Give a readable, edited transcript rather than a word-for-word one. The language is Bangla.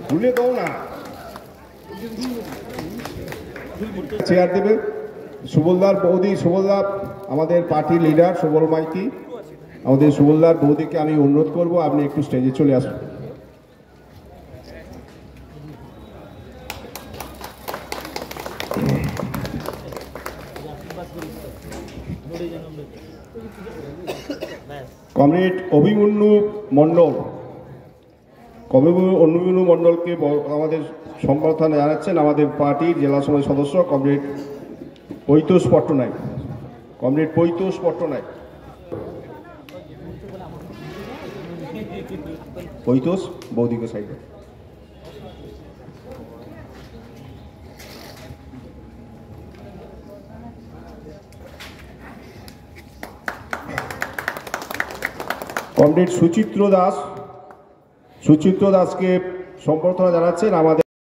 খুলে দাও না। চেয়ার দেবে সুবলদার বৌদি, সুবলদা আমাদের পার্টি লিডার সুবল মাইতি, আমাদের সুবলদার বৌদিকে আমি অনুরোধ করব আপনি একটু স্টেজে চলে আসুন। কমরেড অভিমন্যু মণ্ডল, অভিমন্যু মণ্ডলকে আমাদের সম্বর্ধনা জানাচ্ছেন আমাদের পার্টির জেলা সমিতির সদস্য কমরেড পৈতোষ পট্টনায়ক। কমরেড পৈতোষ পট্টনায়ক, পৈতোষ বৌদিকে সাইডে। কমরেড সুচিত্র দাস, সুচিত্র দাসকে সম্বর্ধনা জানাচ্ছেন আমাদের